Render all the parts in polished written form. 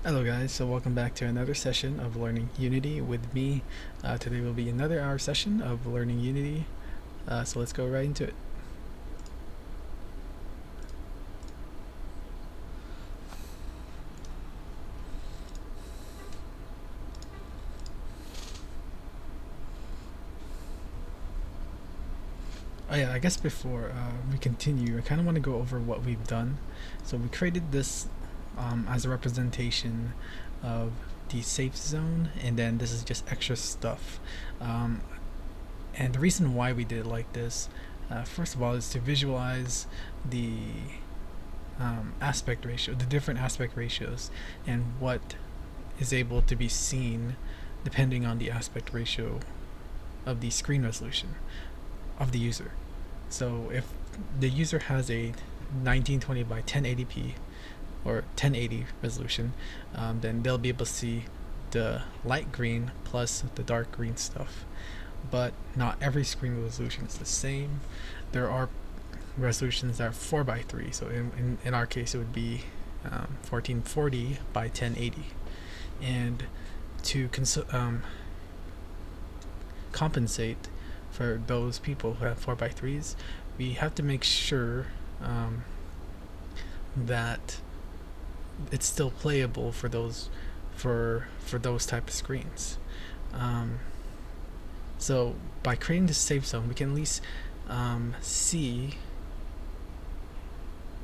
Hello guys, so welcome back to another session of learning Unity with me. Today will be another hour session of learning Unity, so let's go right into it. Oh yeah, I guess before we continue, I kind of want to go over what we've done. So we created this as a representation of the safe zone, and then this is just extra stuff. And the reason why we did it like this, first of all, is to visualize the aspect ratio, the different aspect ratios, and what is able to be seen depending on the aspect ratio of the screen resolution of the user. So if the user has a 1920 by 1080p or 1080 resolution, then they'll be able to see the light green plus the dark green stuff. But not every screen resolution is the same. There are resolutions that are 4:3, so in our case it would be 1440 by 1080. And to compensate for those people who have 4:3s, we have to make sure that it's still playable for those type of screens. So by creating this safe zone, we can at least see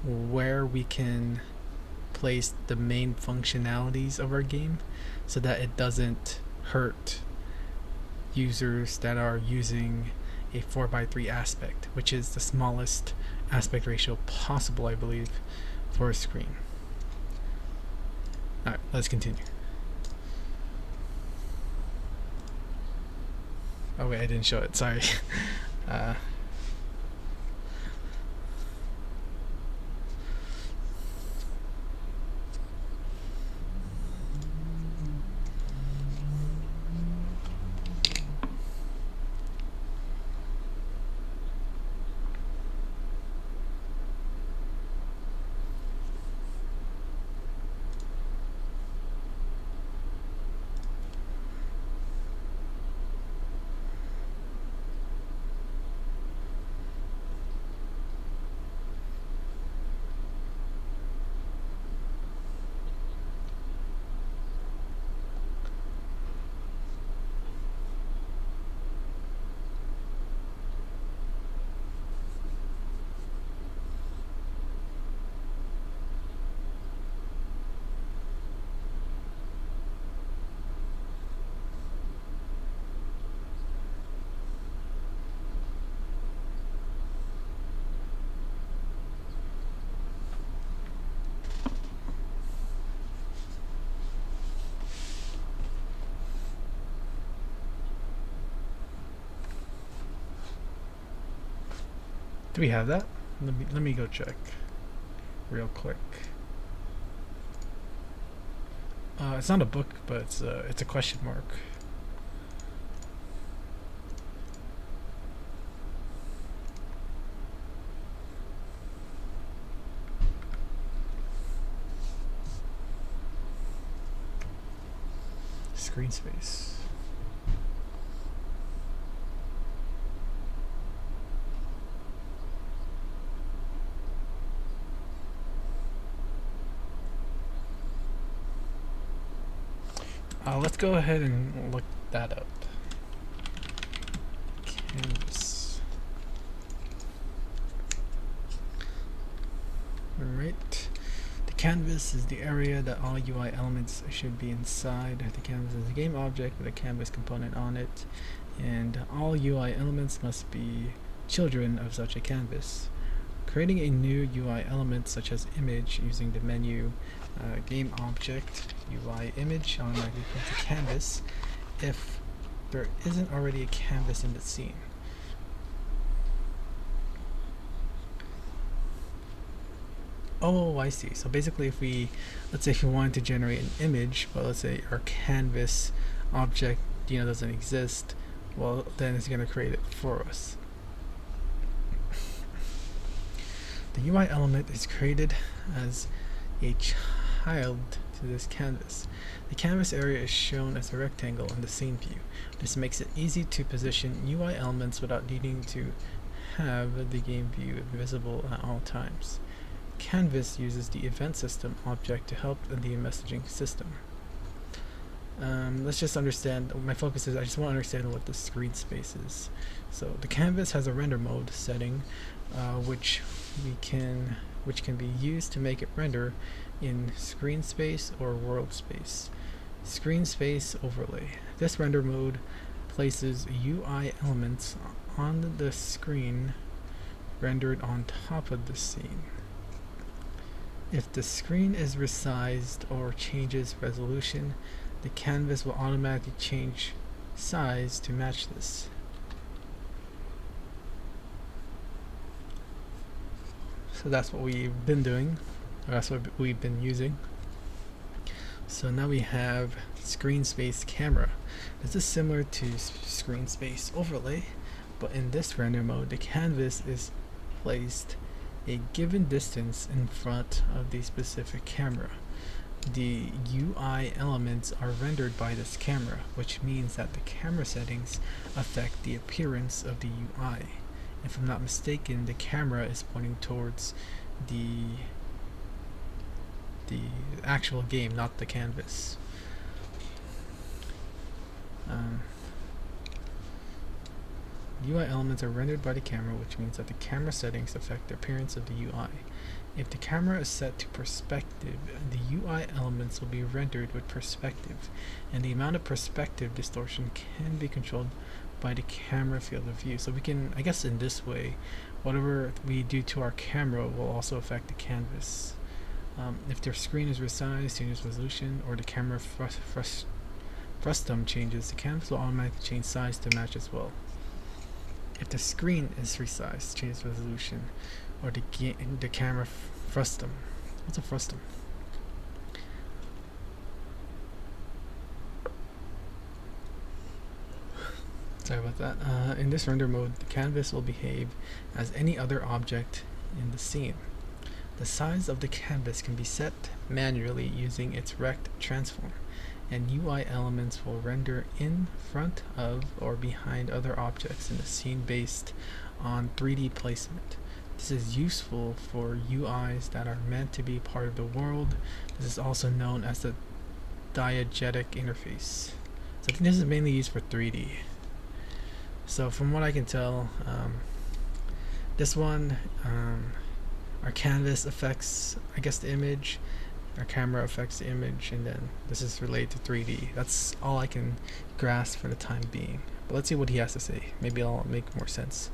where we can place the main functionalities of our game so that it doesn't hurt users that are using a 4:3 aspect, which is the smallest aspect ratio possible, I believe, for a screen. Alright, let's continue. Oh wait, I didn't show it, sorry. Do we have that? Let me go check real quick. It's not a book, but it's a question mark. Screen space. Let's go ahead and look that up. Canvas. Alright. The canvas is the area that all UI elements should be inside. The canvas is a game object with a canvas component on it, and all UI elements must be children of such a canvas. Creating a new UI element such as image using the menu game object UI image automatically creates a canvas if there isn't already a canvas in the scene. Oh, I see. So basically, let's say if we wanted to generate an image, but let's say our canvas object doesn't exist, well then it's going to create it for us. The UI element is created as a child to this canvas. The canvas area is shown as a rectangle in the scene view. This makes it easy to position UI elements without needing to have the game view visible at all times. Canvas uses the event system object to help in the messaging system. Let's just understand, my focus is I just want to understand what the screen space is. So the canvas has a render mode setting which can be used to make it render in screen space or world space. Screen space overlay. This render mode places UI elements on the screen rendered on top of the scene. If the screen is resized or changes resolution, the canvas will automatically change size to match this. So that's what we've been doing, or that's what we've been using. So now we have screen space camera. This is similar to screen space overlay, but in this render mode, the canvas is placed a given distance in front of the specific camera. The UI elements are rendered by this camera, which means that the camera settings affect the appearance of the UI. If I'm not mistaken, the camera is pointing towards the actual game, not the canvas. UI elements are rendered by the camera, which means that the camera settings affect the appearance of the UI. If the camera is set to perspective, the UI elements will be rendered with perspective, and the amount of perspective distortion can be controlled by the camera field of view. So we can, I guess in this way, whatever we do to our camera will also affect the canvas. If their screen is resized, changes resolution, or the camera frustum changes, the canvas will automatically change size to match as well. If the screen is resized, changes resolution, or the camera frustum. What's a frustum? Sorry about that. In this render mode, the canvas will behave as any other object in the scene. The size of the canvas can be set manually using its rect transform, and UI elements will render in front of or behind other objects in the scene based on 3D placement. This is useful for UIs that are meant to be part of the world. This is also known as the diegetic interface. So I think this is mainly used for 3D. So from what I can tell, this one, our canvas affects, I guess, the image, our camera affects the image, and then this is related to 3D. That's all I can grasp for the time being. But let's see what he has to say. Maybe it'll make more sense.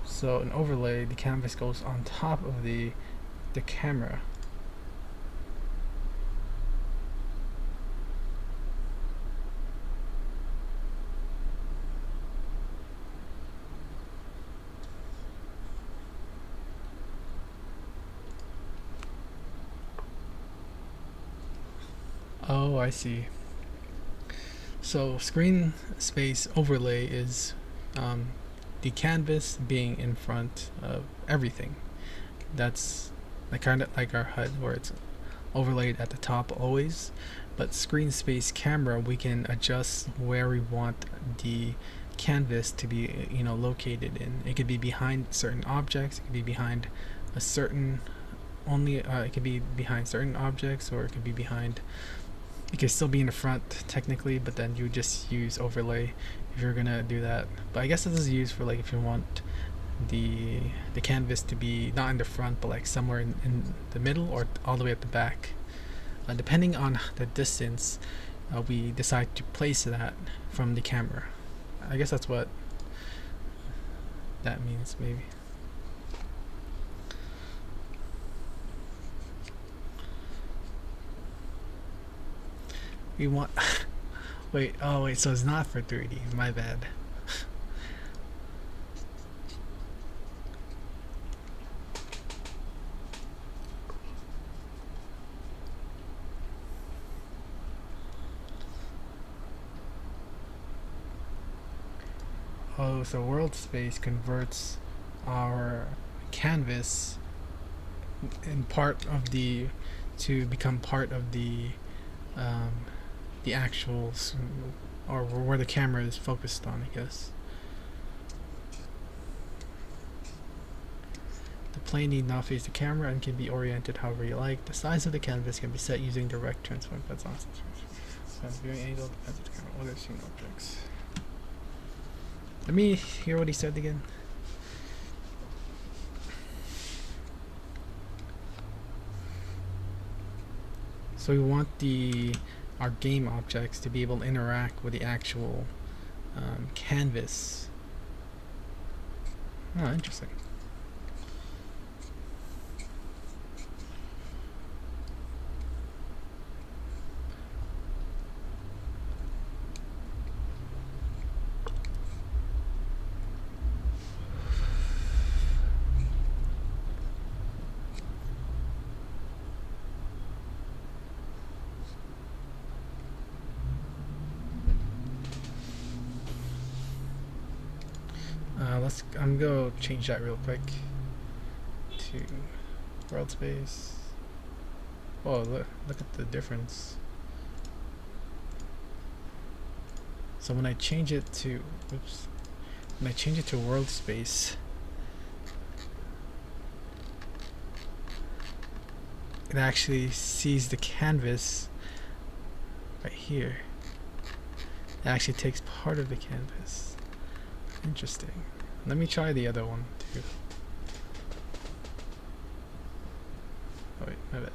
So an overlay, the canvas goes on top of the camera. Oh, I see. So screen space overlay is the canvas being in front of everything. That's kind of like our HUD, where it's overlaid at the top always. But screen space camera, we can adjust where we want the canvas to be, located in. It could be behind certain objects. It could be behind a certain it could be behind certain objects, or it could be behind. It could still be in the front technically, but then you just use overlay if you're gonna do that. But I guess this is used for like if you want the canvas to be not in the front, but like somewhere in the middle or all the way at the back. Depending on the distance, we decide to place that from the camera. I guess that's what that means, maybe. We want wait, so it's not for 3D, my bad. Oh, so world space converts our canvas in part of the to become part of um, the actual or where the camera is focused on, I guess. The plane need not face the camera and can be oriented however you like. The size of the canvas can be set using direct transform. That's awesome. So viewing angle depends on the camera. Other seen objects. Let me hear what he said again. So we want our game objects to be able to interact with the actual canvas. Oh, interesting. I'm gonna change that real quick to world space. Oh, look at the difference. So when I change it to, oops, when I change it to world space, it actually sees the canvas right here. It actually takes part of the canvas. Interesting. Let me try the other one too. Oh wait, my bad.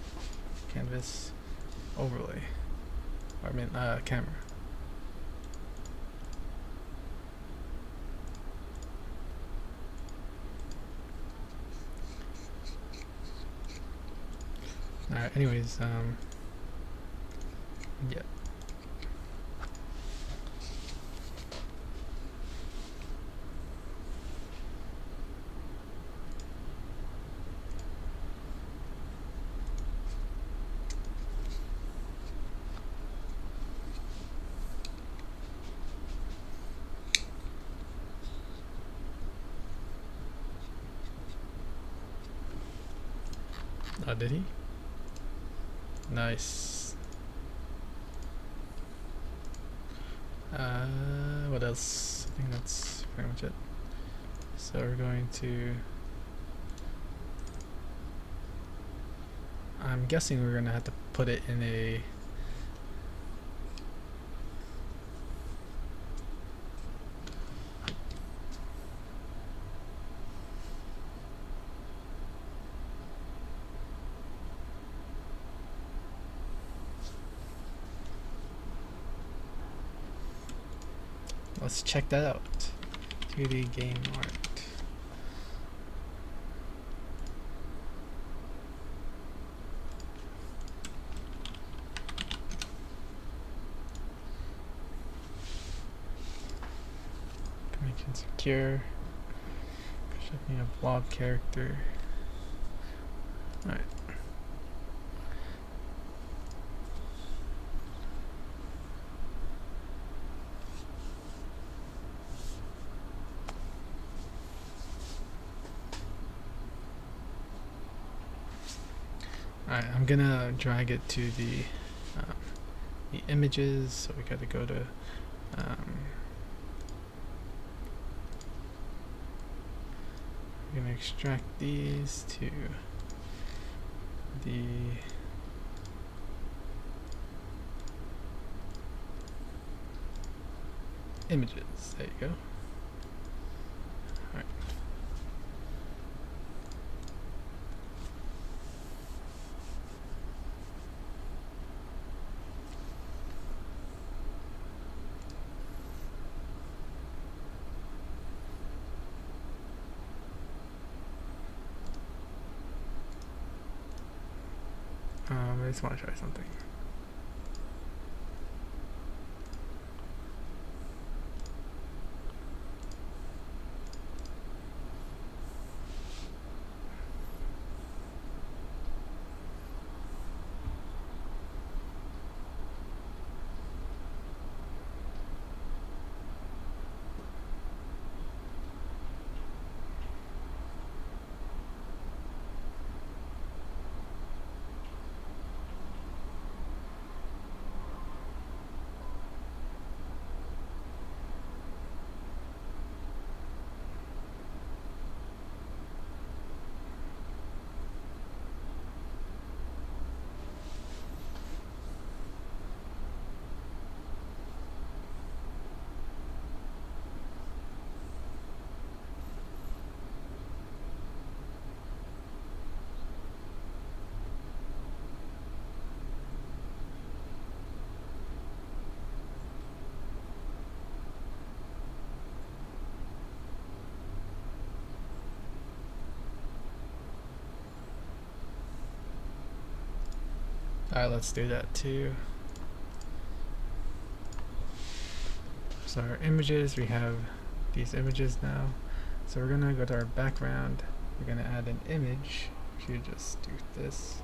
Canvas overlay. Or I mean, camera. Alright, anyways, yeah. Oh, did he? Nice. What else? I think that's pretty much it. So we're going to... I'm guessing we're gonna have to put it in a... Let's check that out. 2D game art. Connection secure. Shipping a blob character. Alright. Alright, I'm gonna drag it to the images, so we gotta go to we're gonna extract these to the images. There you go. Alright. I just want to try something. Alright, let's do that too. So our images, we have these images now. So we're gonna go to our background. We're gonna add an image. We should just do this.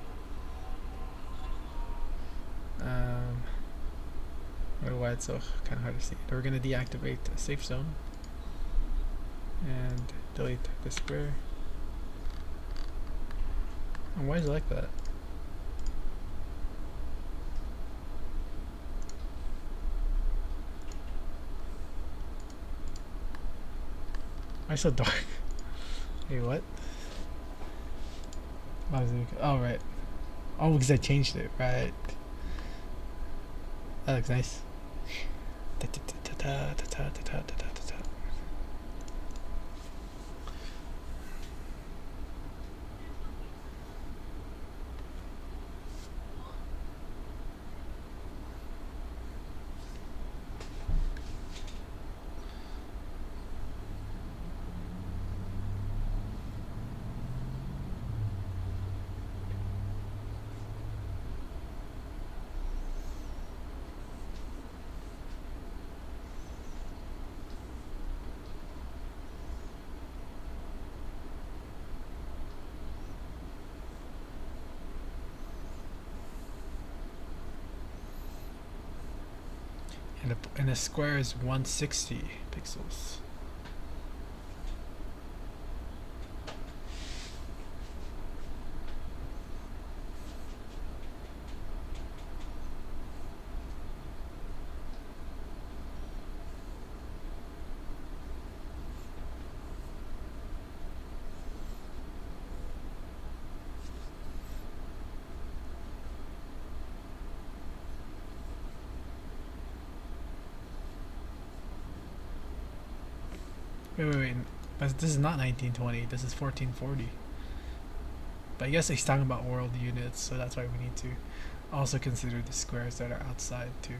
I don't know why it's so kind of hard to see. We're gonna deactivate the safe zone and delete the square. And why is it like that? Why so dark? Hey, what? Oh, right. Oh, because I changed it, right? That looks nice. And a square is 160 pixels. Wait. But this is not 1920. This is 1440. But I guess he's talking about world units, so that's why we need to also consider the squares that are outside too.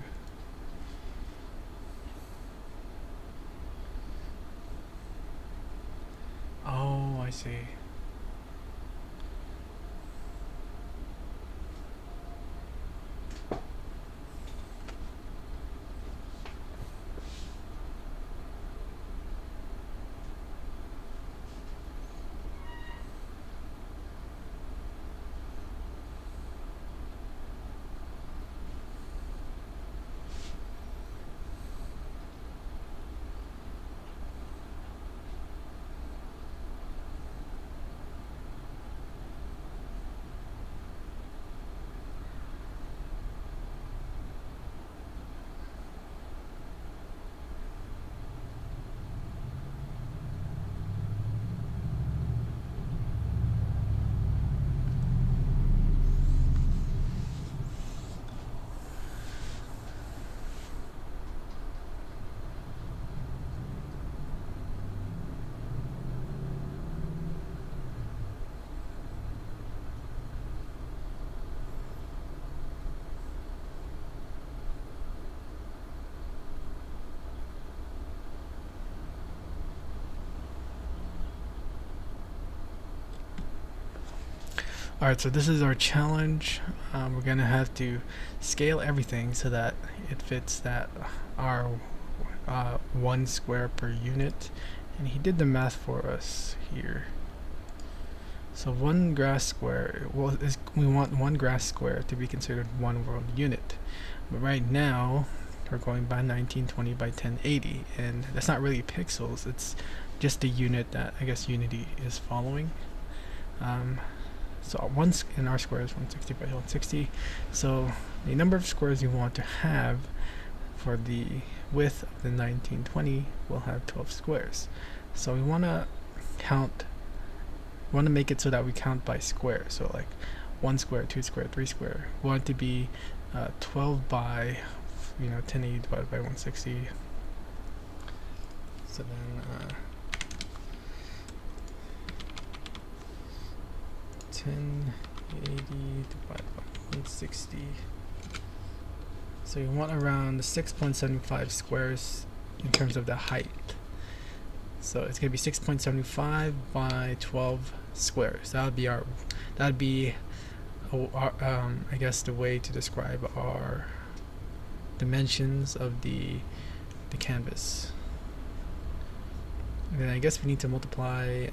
Oh, I see. Alright, so this is our challenge. We're gonna have to scale everything so that it fits that our 1 square per unit, and he did the math for us here. So 1 grass square, well, we want 1 grass square to be considered 1 world unit, but right now we're going by 1920 by 1080, and that's not really pixels, it's just a unit that I guess Unity is following. So in our square is 160 by 160. So the number of squares you want to have for the width of the 1920 will have 12 squares. So we want to make it so that we count by square. So like 1 square, 2 square, 3 square. We want it to be 12 by 1080 divided by 160. So then 1080 divided by 160. So you want around 6.75 squares in terms of the height. So it's gonna be 6.75 by 12 squares. That would be I guess the way to describe our dimensions of the canvas. And then I guess we need to multiply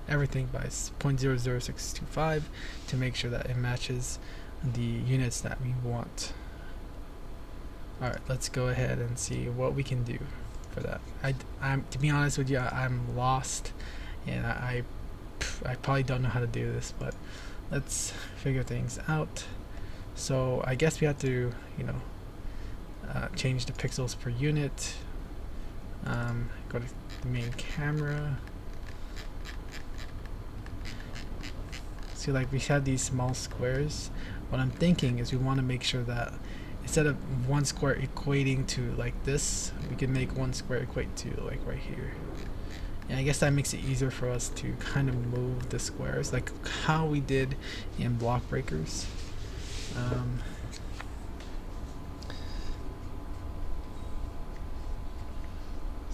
everything by 0.00625 to make sure that it matches the units that we want. Alright, let's go ahead and see what we can do for that. I'm to be honest with you, I'm lost, and I probably don't know how to do this, but let's figure things out. So I guess we have to, change the pixels per unit. Go to the main camera. See, like we have these small squares. What I'm thinking is we want to make sure that instead of one square equating to like this, we can make one square equate to like right here. And I guess that makes it easier for us to kind of move the squares, like how we did in block breakers.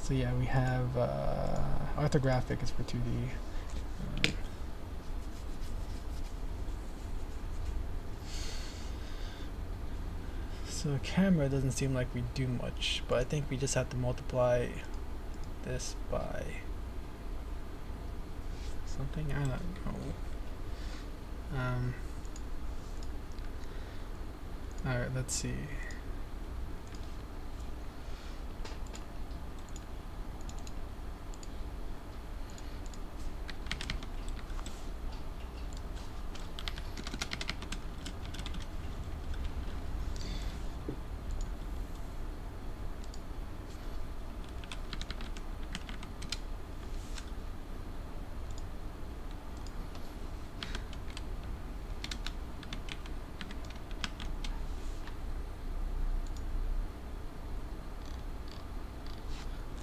So yeah, we have orthographic is for 2D. So camera doesn't seem like we do much, but I think we just have to multiply this by something, I don't know. Alright, let's see.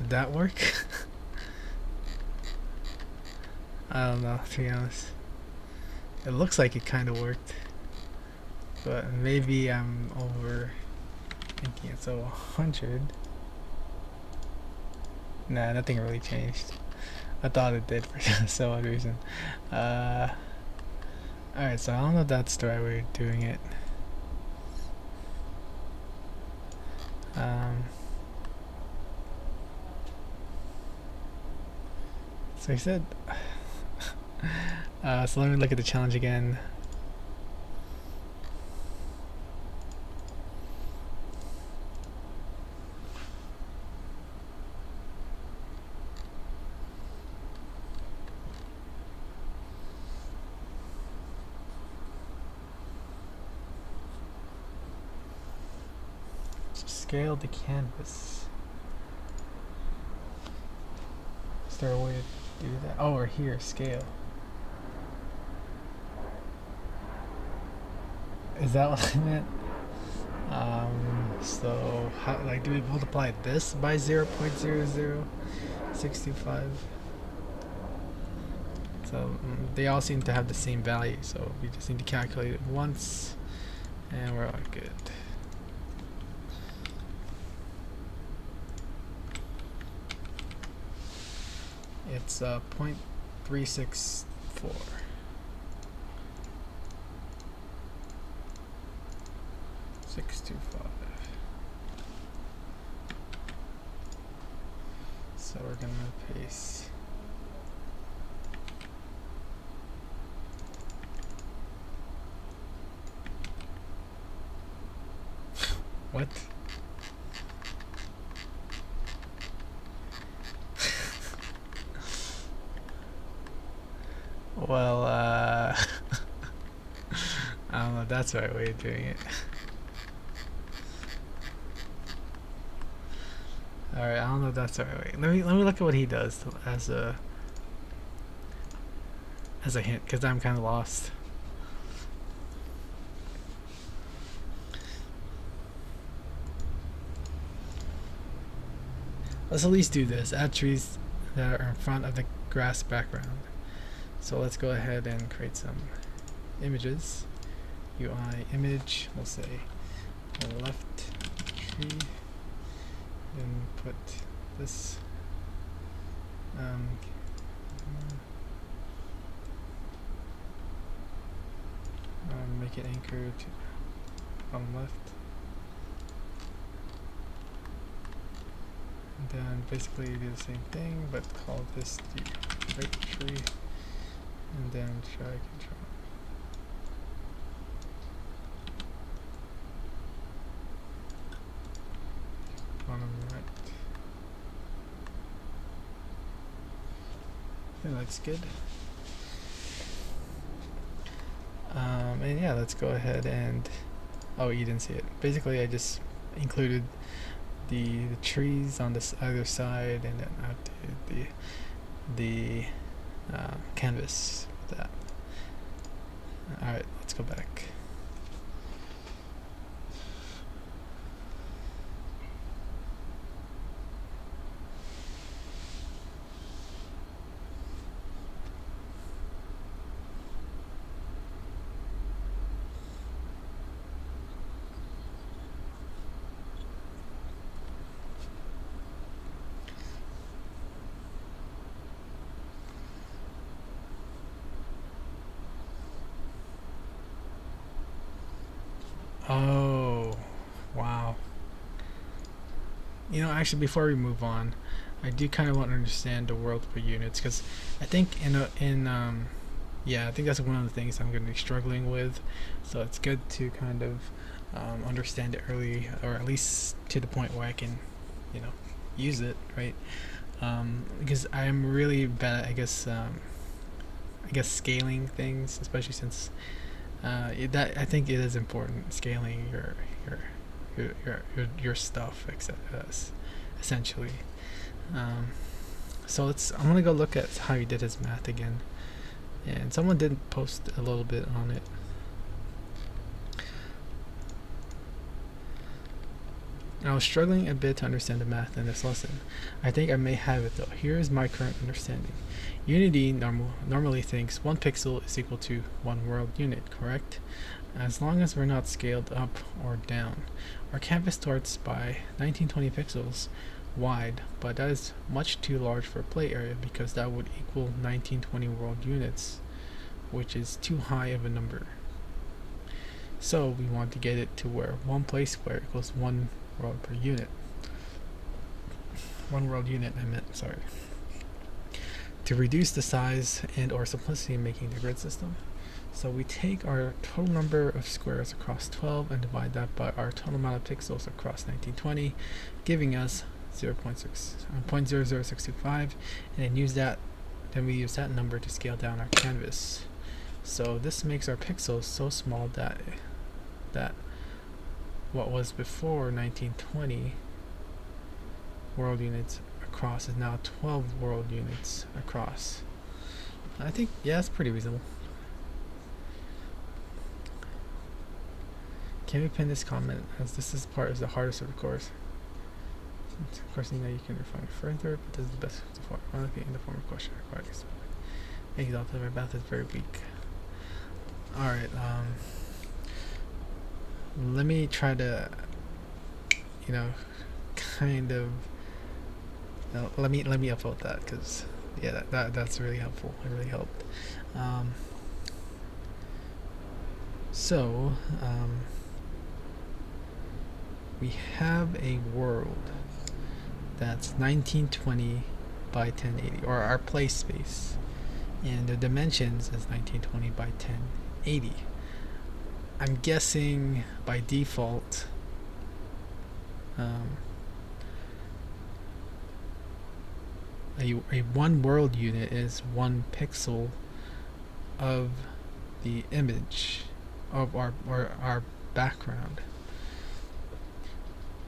Did that work? I don't know, to be honest. It looks like it kind of worked, but maybe I'm overthinking it. So 100. Nah, nothing really changed. I thought it did for some odd reason. Alright, so I don't know if that's the right way of doing it. So he said, so let me look at the challenge again. Scale the canvas. Is there a way to do that? Oh, we're here, scale. Is that what I meant? So how, like, do we multiply this by 0.00625? So they all seem to have the same value, so we just need to calculate it once and we're all good. It's 0.364. 625. So we're gonna paste what? Well, I don't know if that's the right way of doing it. Alright, I don't know if that's the right way. Let me look at what he does as a hint, because I'm kind of lost. Let's at least do this. Add trees that are in front of the grass background. So let's go ahead and create some images. UI image, we'll say left tree, and put this Make it anchor to bottom left. And then basically do the same thing, but call this the right tree, and then drag and drop. Bottom right. That looks good. And yeah, let's go ahead and, oh, you didn't see it. Basically, I just included the trees on this other side, and then I did the canvas with that. Alright, let's go back. Oh, wow. You know, actually, before we move on, I do kind of want to understand the world per units, because I think yeah, I think that's one of the things I'm going to be struggling with. So it's good to kind of understand it early, or at least to the point where I can, you know, use it, right? Because I am really bad at, I guess scaling things, especially since that I think it is important, scaling your stuff, essentially. So I'm gonna go look at how he did his math again, and someone did post a little bit on it. I was struggling a bit to understand the math in this lesson. I think I may have it though. Here is my current understanding. Unity normally thinks 1 pixel is equal to 1 world unit, correct? As long as we're not scaled up or down. Our canvas starts by 1920 pixels wide, but that is much too large for a play area, because that would equal 1920 world units, which is too high of a number. So we want to get it to where 1 play square equals 1 world per unit. 1 world unit, I meant, sorry. To reduce the size and or simplicity in making the grid system. So we take our total number of squares across 12 and divide that by our total amount of pixels across 1920, giving us 0.00625, and then we use that number to scale down our canvas. So this makes our pixels so small that what was before 1920 world units across is now 12 world units across. I think, yeah, that's pretty reasonable. Can we pin this comment, as this part is the hardest of the course? Of course, you know you can refine further, but this is the best so far. Honestly, in the form of question required. Exalted, my math is very weak. Alright, let me try to, you know, kind of, let me upvote that, because yeah, that's really helpful. It really helped. We have a world that's 1920 by 1080, or our play space, and the dimensions is 1920 by 1080. I'm guessing by default a 1 world unit is 1 pixel of the image of our background.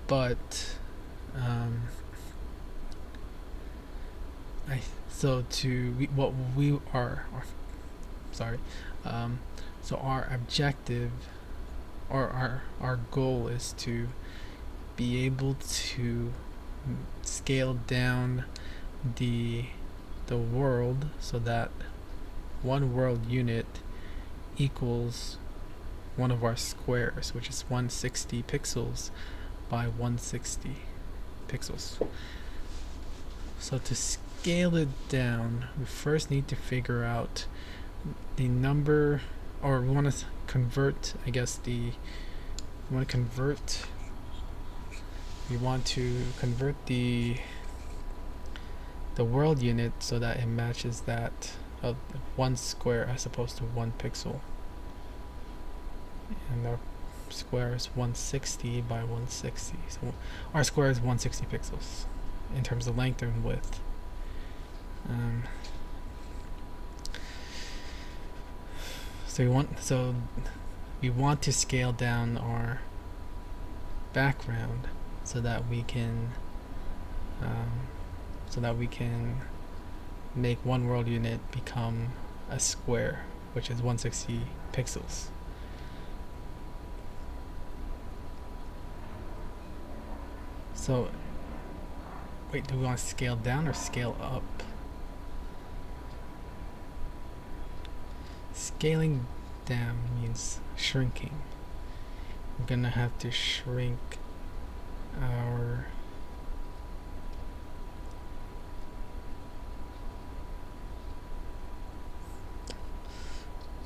But so our objective, or our goal, is to be able to scale down the world so that 1 world unit equals one of our squares, which is 160 pixels by 160 pixels. So to scale it down, we first need to figure out the number, or we want to convert, I guess we want to convert the world unit so that it matches that of 1 square as opposed to 1 pixel. And our square is 160 by 160. So our square is 160 pixels in terms of length and width. So we want to scale down our background so that we can make one world unit become a square, which is 160 pixels. So wait, do we want to scale down or scale up? Scaling down means shrinking. I'm gonna have to shrink our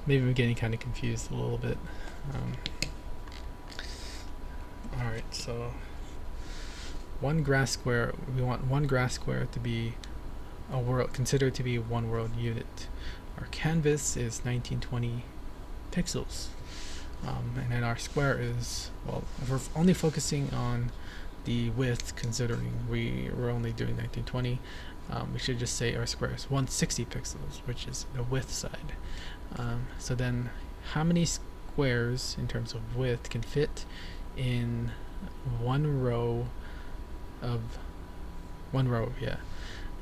maybe I'm getting kind of confused a little bit. Alright, so one grass square, we want one grass square to be considered to be one world unit. Our canvas is 1920 pixels, and then our square is, well, if we're only focusing on the width, considering we're only doing 1920, we should just say our square is 160 pixels, which is the width side. So then how many squares in terms of width can fit in one row, yeah,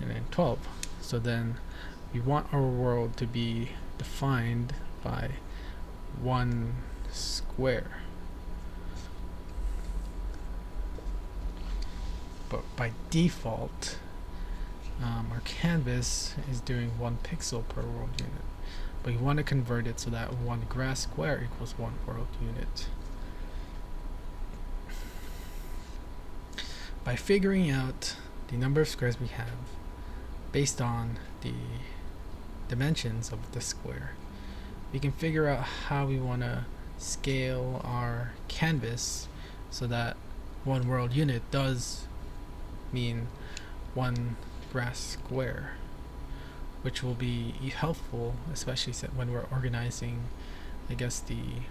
and then 12. So then we want our world to be defined by 1 square. But by default, our canvas is doing 1 pixel per world unit. But we want to convert it so that 1 grass square equals 1 world unit. By figuring out the number of squares we have based on the dimensions of the square, we can figure out how we want to scale our canvas so that 1 world unit does mean 1 grass square, which will be helpful, especially when we're organizing, I guess, the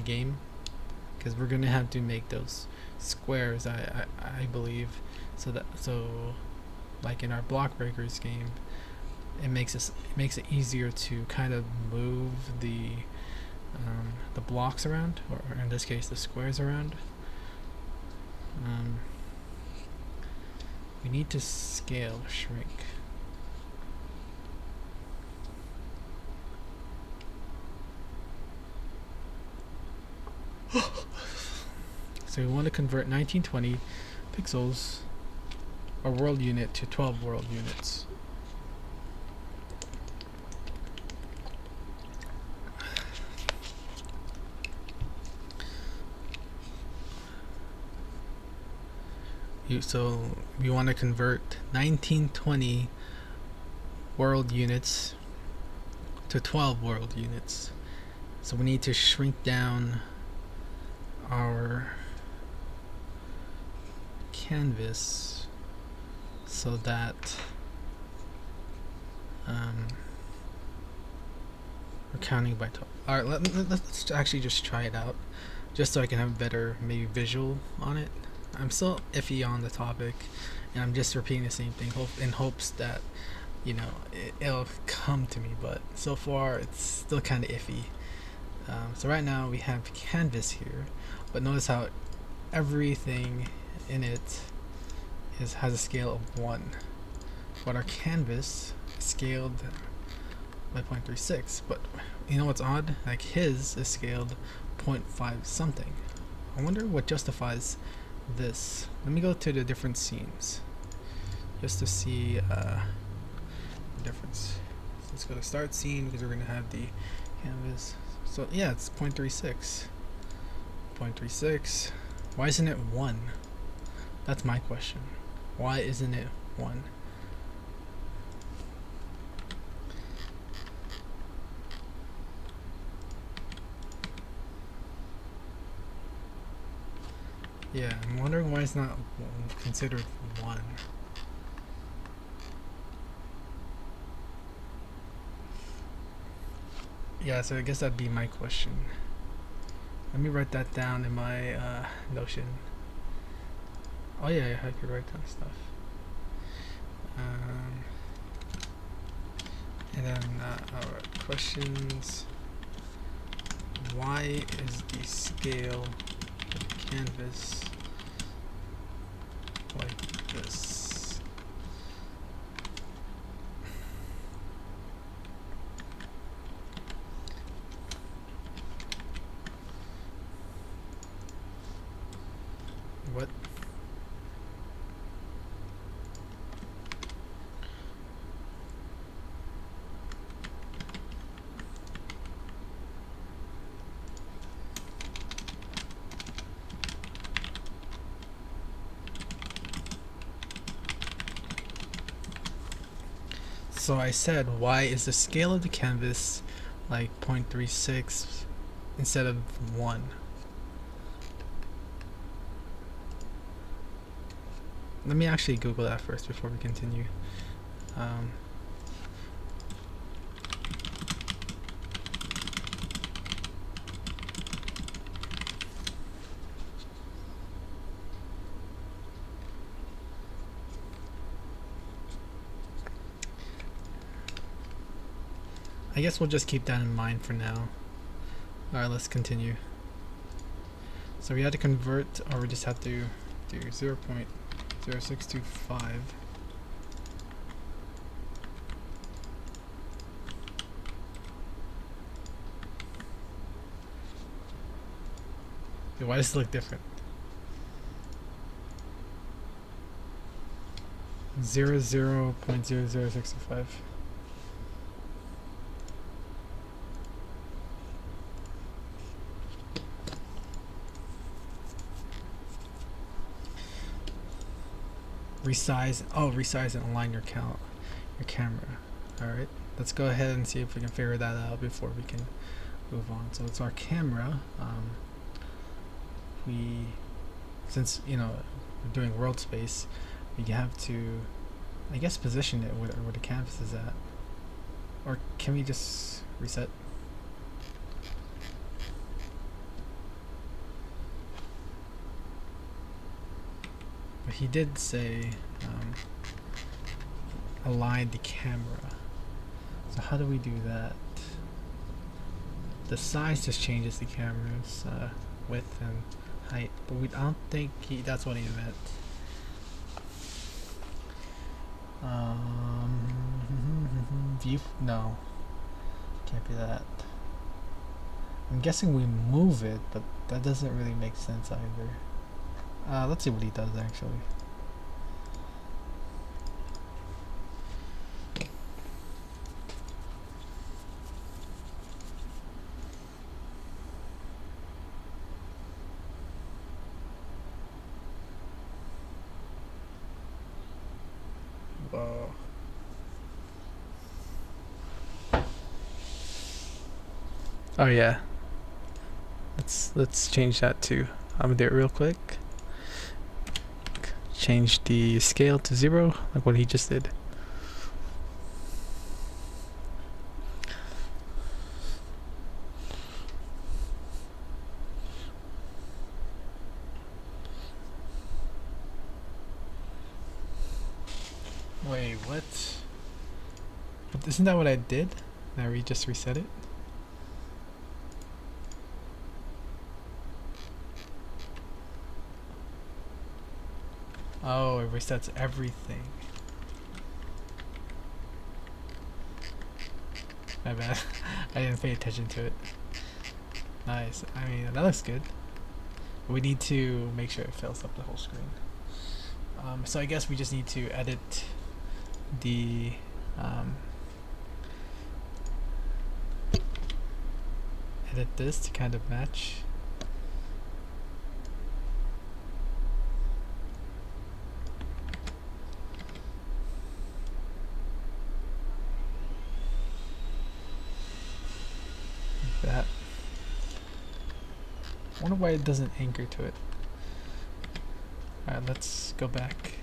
game, because we're gonna have to make those squares, I believe, so like in our block breakers game, it makes it easier to kind of move the blocks around, or in this case the squares around. We need to scale shrink. So we want to convert 1920 pixels, our world unit, to 12 world units. So we want to convert 1920 world units to 12 world units. So we need to shrink down our canvas so that we're counting by 12. Alright, let's actually just try it out, just so I can have a better maybe visual on it. I'm still iffy on the topic, and I'm just repeating the same thing in hopes that, you know, it'll come to me, but so far it's still kind of iffy. So right now we have canvas here, but notice how everything in it has a scale of 1, but our canvas is scaled by 0.36. But you know what's odd? Like his is scaled 0.5 something. I wonder what justifies this. Let me go to the different scenes just to see the difference. So let's go to start scene, because we're going to have the canvas. So yeah, it's 0.36. 0.36. Why isn't it 1? That's my question. Why isn't it 1? Yeah, I'm wondering why it's not considered 1. Yeah, so I guess that'd be my question. Let me write that down in my Notion. Oh yeah, I could write down stuff. Um, and then our questions. Why is the scale of the canvas like this? What? So I said, why is the scale of the canvas like 0.36 instead of 1? Let me actually Google that first before we continue. I guess we'll just keep that in mind for now. Alright, let's continue. So we had to convert, or we just have to do 0.0625. Why does it look different? 0.0065. Resize. Oh, resize and align your camera. All right. Let's go ahead and see if we can figure that out before we can move on. So it's our camera. Since we're doing world space, we have to, I guess, position it where the canvas is at. Or can we just reset? But he did say align the camera. So how do we do that? The size just changes the camera's width and height, but I don't think that's what he meant. View? No, can't be that. I'm guessing we move it, but that doesn't really make sense either. Let's see what he does actually. Whoa. Oh yeah. Let's change that too. I'm gonna do it real quick. Change the scale to 0, like what he just did. Wait, what? Isn't that what I did? Now we just reset it? Oh, it resets everything. My bad. I didn't pay attention to it. Nice. I mean, that looks good. We need to make sure it fills up the whole screen. So I guess we just need to edit the edit this to kind of match. That. I wonder why it doesn't anchor to it. Alright, let's go back.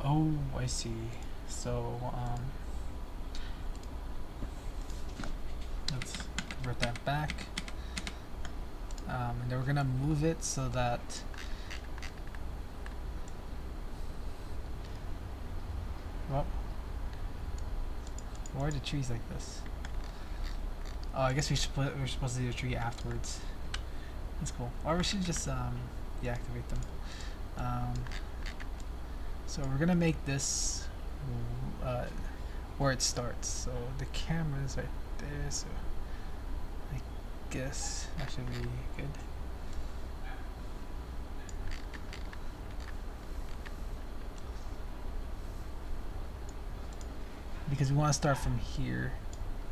Oh, I see. So, let's convert that back. And then we're gonna move it so that well, why are the trees like this? Oh, I guess we're supposed to do the tree afterwards. That's cool. Or we should just deactivate them. So we're gonna make this where it starts. So the camera's right there. So I guess that should be good. Because we want to start from here.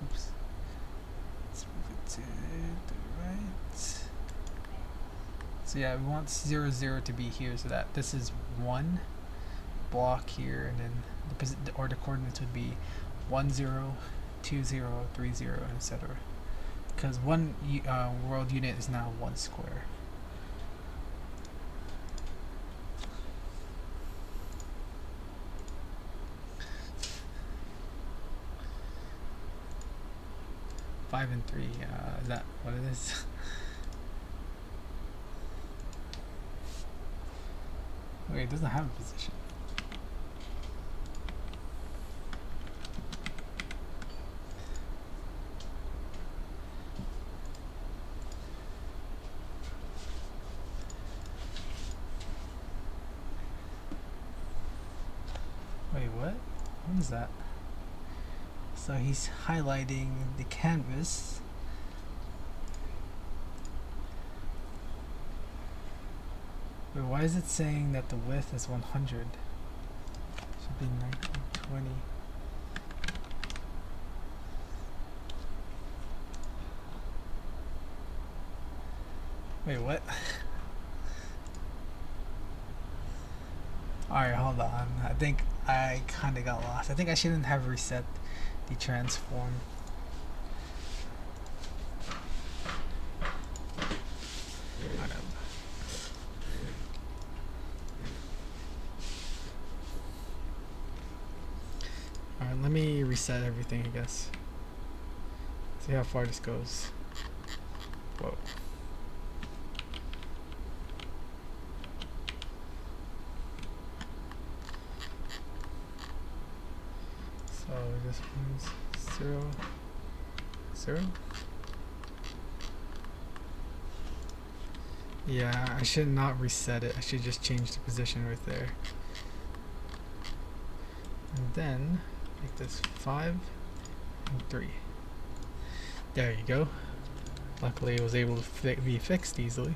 Oops. Let's move it to the right. So yeah, we want 0, 0 to be here, so that this is 1 block here, and then the coordinates would be 1, 0, 2, 0, 3, 0, etc. Because one world unit is now 1 square. Five and 3. Is that what it is? Wait, it doesn't have a position. Wait, what? What is that? So he's highlighting the canvas. Wait, why is it saying that the width is 100? Should be 1920. Wait, what? Alright, hold on. I think I kinda got lost. I think I shouldn't have reset the transform. Alright, let me reset everything, I guess. See how far this goes. Whoa. So this one's 0, 0. Yeah, I should not reset it. I should just change the position right there. And then make this 5 and 3. There you go. Luckily it was able to be fixed easily.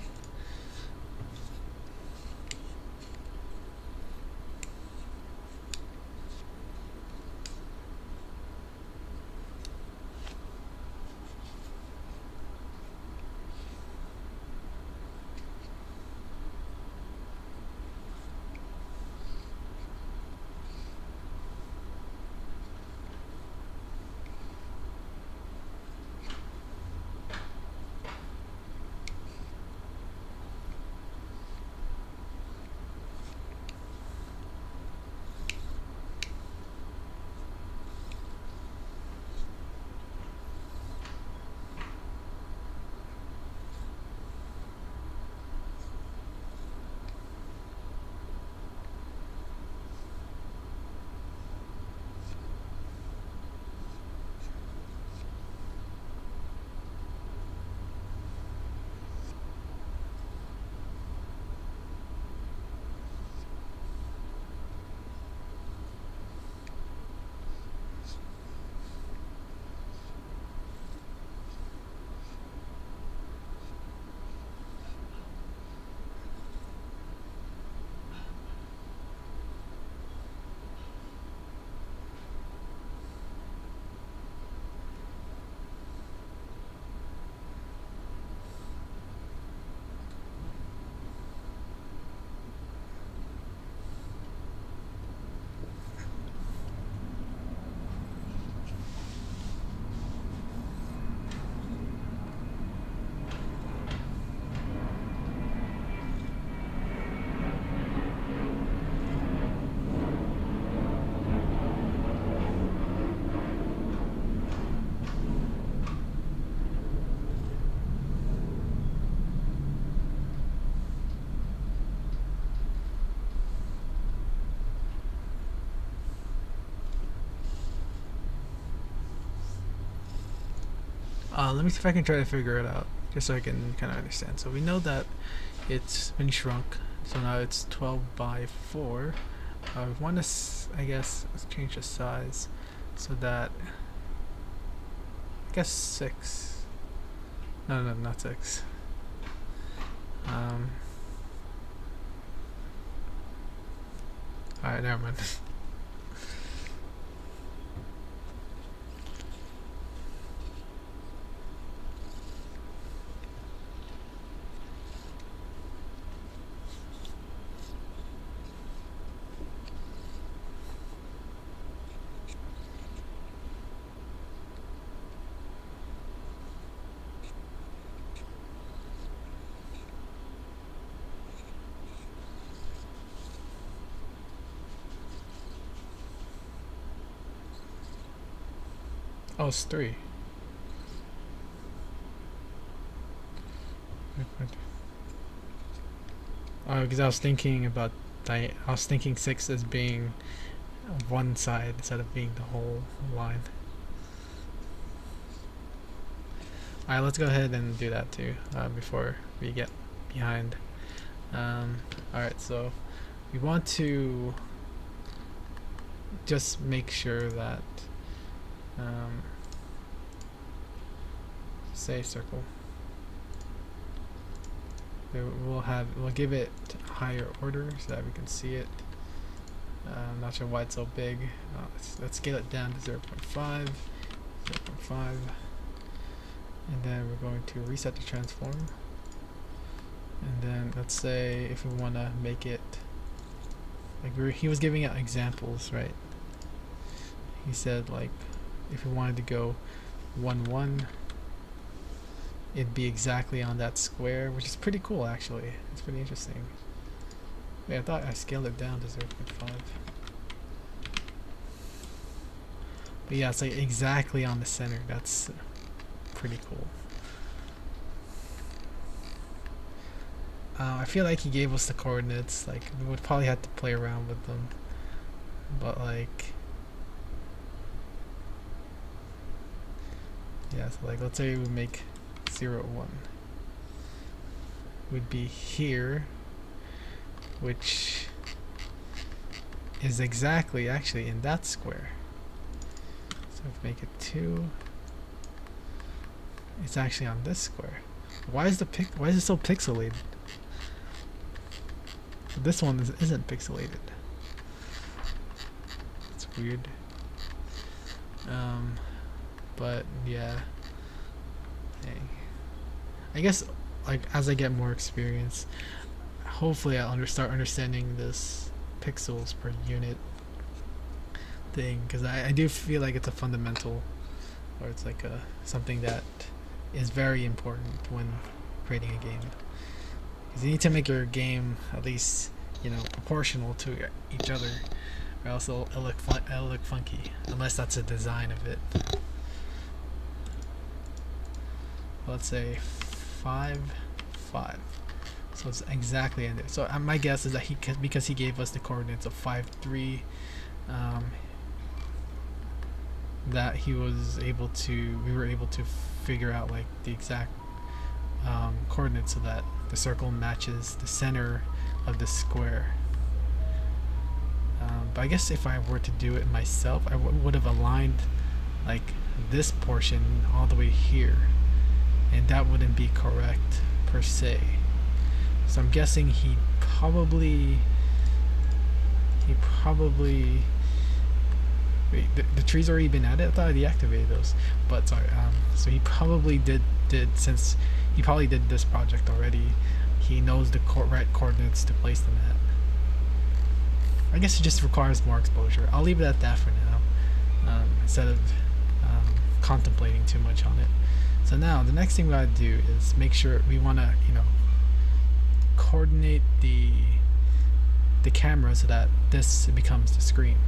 Let me see if I can try to figure it out, just so I can kind of understand. So we know that it's been shrunk, so now it's 12 by 4. We want to, I guess, let's change the size so that, I guess 6. No, not 6. Alright, never mind. Oh, it's 3. Oh, because I was thinking about I was thinking 6 as being one side instead of being the whole line. Alright, let's go ahead and do that too before we get behind. Alright, so we want to just make sure that say circle. We'll give it higher order so that we can see it. I'm not sure why it's so big. Let's scale it down to 0.5, 0.5, and then we're going to reset the transform. And then let's say if we want to make it like he was giving out examples, right? He said like if we wanted to go 1 1, it'd be exactly on that square, which is pretty cool actually. It's pretty interesting. Wait, I thought I scaled it down to 0.5. But yeah, it's like exactly on the center. That's pretty cool. I feel like he gave us the coordinates. Like we would probably have to play around with them, but like, yeah. So like, let's say we make 0 1. Would be here, which is exactly actually in that square. So if we make it 2, it's actually on this square. Why is it so pixelated? This one isn't pixelated. It's weird. But yeah. Hey. I guess like as I get more experience, hopefully I'll start understanding this pixels per unit thing, because I do feel like it's a fundamental, or it's like something that is very important when creating a game. Because you need to make your game at least, you know, proportional to each other, or else it'll look funky, unless that's a design of it. Let's say 5 5, so it's exactly in there. So my guess is that because he gave us the coordinates of 5 3, that we were able to figure out like the exact coordinates so that the circle matches the center of the square. But I guess if I were to do it myself, I would have aligned like this portion all the way here, and that wouldn't be correct per se. So I'm guessing he probably wait, the tree's already been added? I thought I deactivated those, but sorry. So he probably did since he probably did this project already. He knows the right coordinates to place them at. I guess it just requires more exposure. I'll leave it at that for now, instead of contemplating too much on it. So now the next thing we gotta do is make sure we wanna, you know, coordinate the camera so that this becomes the screen.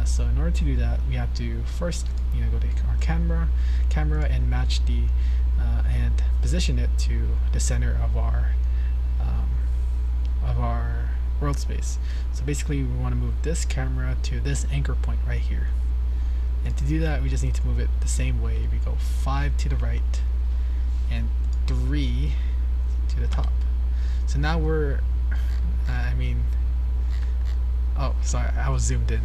So in order to do that, we have to first, you know, go to our camera and match and position it to the center of our world space. So basically we want to move this camera to this anchor point right here, And to do that, we just need to move it the same way. We go 5 to the right and 3 to the top. So now we're, oh, sorry, I was zoomed in.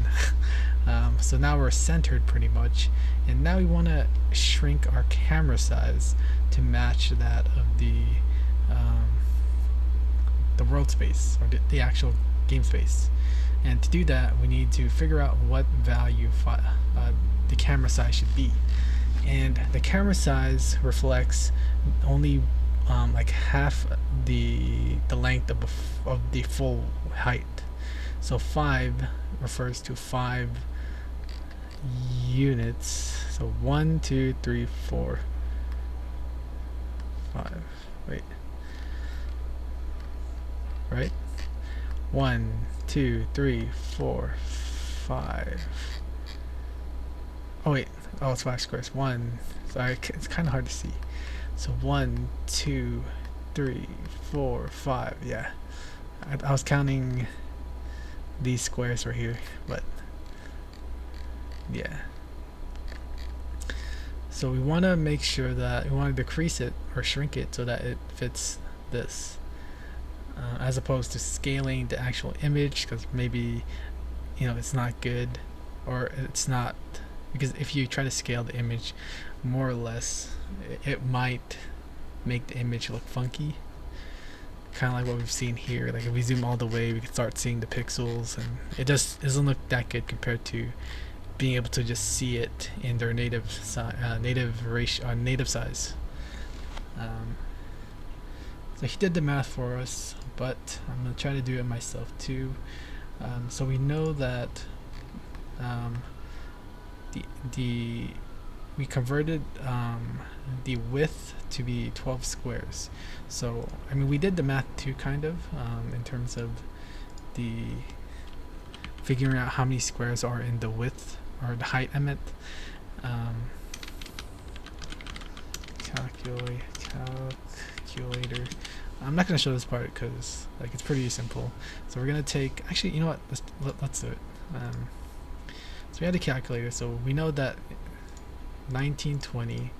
So now we're centered pretty much, and now we want to shrink our camera size to match that of the world space, or the actual game space. And to do that, we need to figure out what value the camera size should be. And the camera size reflects only like half the length of the full height. So 5 refers to 5 units. So 1, 2, 3, 4, 5. Wait. Right? 1, 2, 3, 4, 5. Oh wait. Oh, it's 5 squares. 1. Sorry, it's kind of hard to see. So 1, 2, 3, 4, 5. Yeah. I was counting these squares right here, but yeah. So we want to make sure that we want to decrease it or shrink it so that it fits this, as opposed to scaling the actual image, because maybe it's not good, or it's not, because if you try to scale the image more or less, it might make the image look funky, kind of like what we've seen here. Like if we zoom all the way, we can start seeing the pixels, and it just doesn't look that good compared to being able to just see it in their native size. So he did the math for us, but I'm gonna try to do it myself too. So we know that we converted the width to be 12 squares. So we did the math too, kind of, in terms of the figuring out how many squares are in the width, or the height, I meant. Calculator. I'm not going to show this part because it's pretty simple. So we're going to take, actually, you know what, let's do it. So we had a calculator, so we know that 1920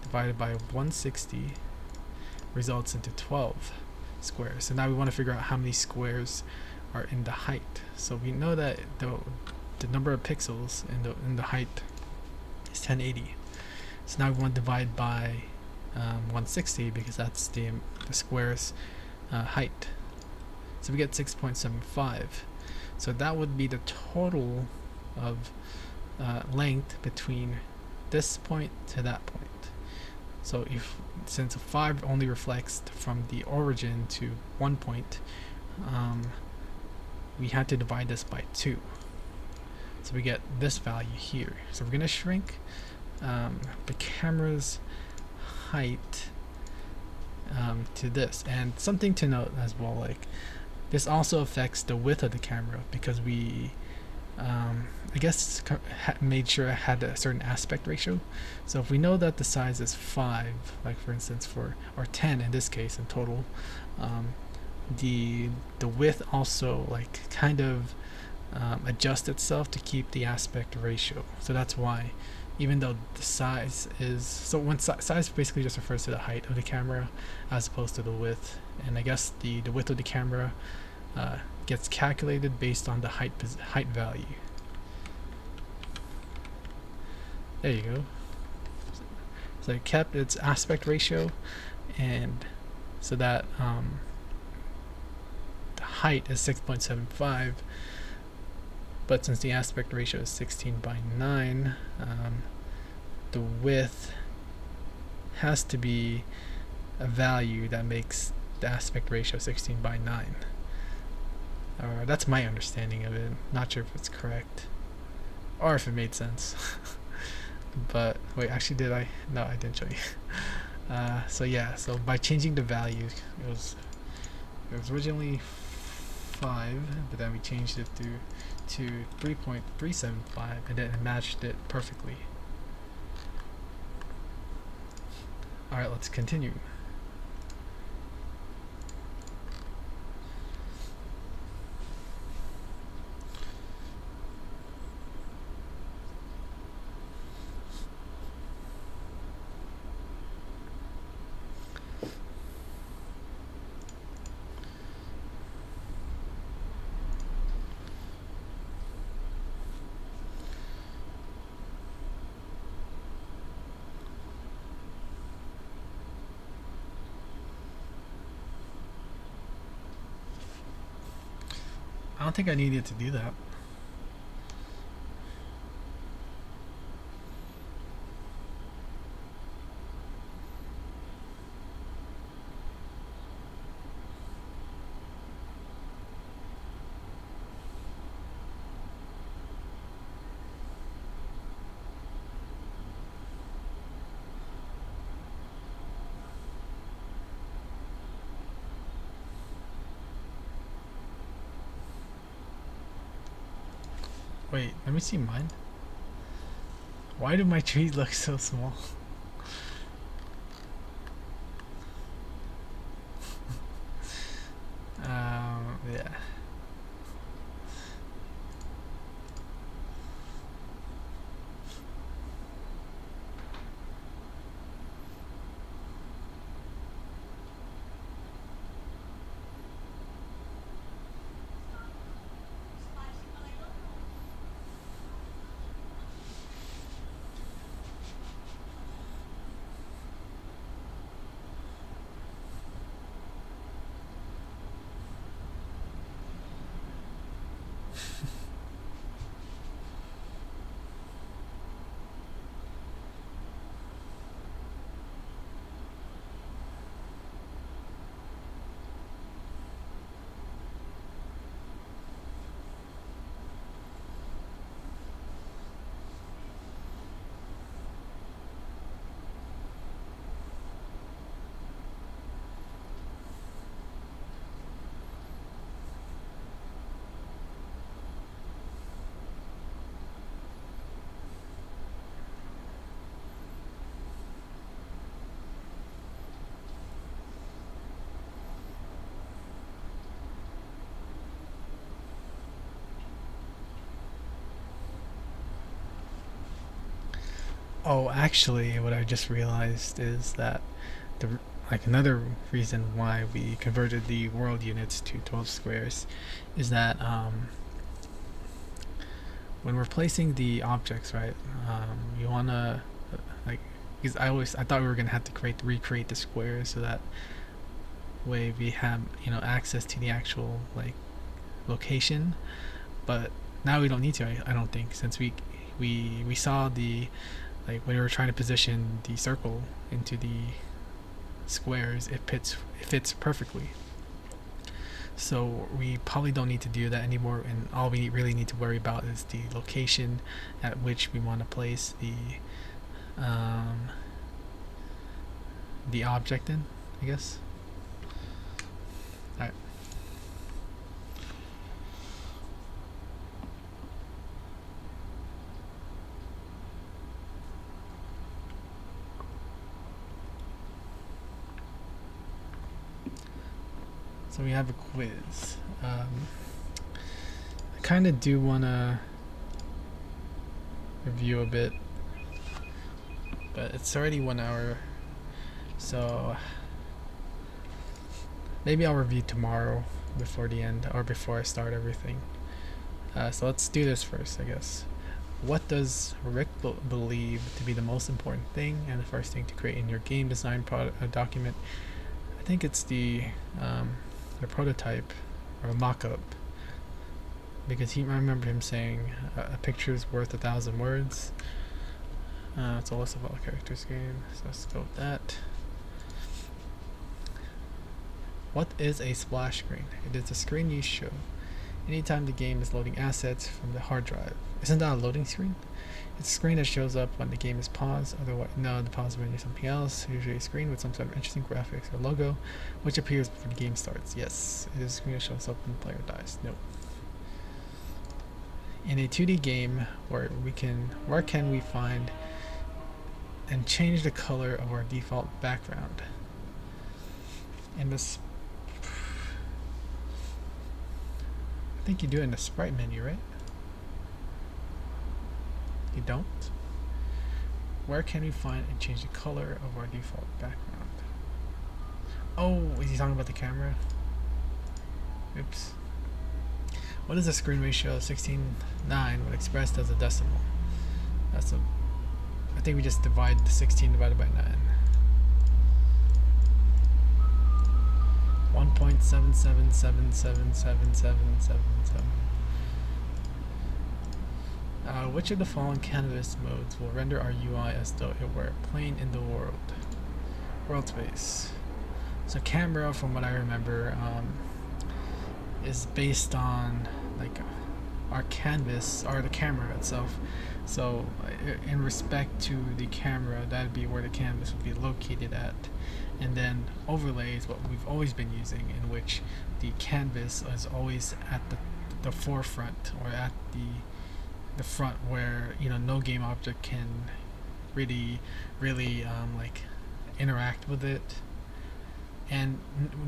divided by 160 results into 12 squares. So now we want to figure out how many squares are in the height. So we know that the number of pixels in the height is 1080. So now we want to divide by 160, because that's the square's height. So we get 6.75. So that would be the total of length between this point to that point. So since 5 only reflects from the origin to 1 point, we had to divide this by 2. So we get this value here. So we're going to shrink the camera's height to this. And something to note as well, like this also affects the width of the camera, because we I guess made sure it had a certain aspect ratio. So if we know that the size is 5, like for instance, or 10 in this case in total, the width also kind of adjusts itself to keep the aspect ratio. So that's why, even though the size is, so when size basically just refers to the height of the camera as opposed to the width, and I guess the width of the camera gets calculated based on the height value. There you go. So it kept its aspect ratio, and so that the height is 6.75, but since the aspect ratio is 16:9, the width has to be a value that makes the aspect ratio 16:9. That's my understanding of it. Not sure if it's correct or if it made sense. But wait, actually, did I? No, I didn't show you. So yeah, so by changing the value, it was originally 5, but then we changed it to 3.375, and then it matched it perfectly. Alright, let's continue. I don't think I needed to do that. Wait, let me see mine. Why do my trees look so small? Yeah. Oh, actually, what I just realized is that the like another reason why we converted the world units to 12 squares is that when we're placing the objects, right? You wanna like because I thought we were gonna have to recreate the squares so that way we have access to the actual like location, but now we don't need to. I don't think since we saw the like when we were trying to position the circle into the squares, it fits perfectly. So we probably don't need to do that anymore, and all we really need to worry about is the location at which we want to place um, the object in, I guess. All right. So we have a quiz. I kind of do want to review a bit, but it's already 1 hour, so maybe I'll review tomorrow before the end or before I start everything. So let's do this first, I guess. What does Rick believe to be the most important thing and the first thing to create in your game design document? I think it's the prototype or mock-up, because I remember him saying a picture is worth 1,000 words. It's a list of all characters game, so let's go with that. What is a splash screen? It is a screen you show anytime the game is loading assets from the hard drive. Isn't that a loading screen? It's a screen that shows up when the game is paused. Otherwise, no, the pause menu is something else. Usually a screen with some sort of interesting graphics or logo, which appears before the game starts. Yes, it is a screen that shows up when the player dies. No. In a 2D game, where can we find and change the color of our default background? In this, I think you do it in the sprite menu, right? You don't? Where can we find and change the color of our default background? Oh, is he talking about the camera? Oops. What is the screen ratio of 16:9 when expressed as a decimal? I think we just divide the 16 divided by 9. 1.6 777777777. Which of the following canvas modes will render our UI as though it were playing in the world space? So camera, from what I remember, is based on like our canvas or the camera itself. So in respect to the camera, that'd be where the canvas would be located at. And then overlay is what we've always been using, in which the canvas is always at the forefront, or at the front, where no game object can really like interact with it, and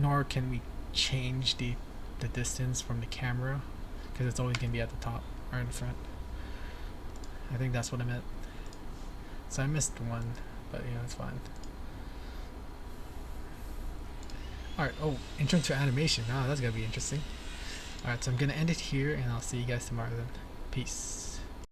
nor can we change the distance from the camera, because it's always going to be at the top or in front. I think that's what I meant. So I missed one, but it's fine. Alright, oh, intro to animation. That's gonna be interesting. Alright, so I'm gonna end it here, and I'll see you guys tomorrow then. Peace.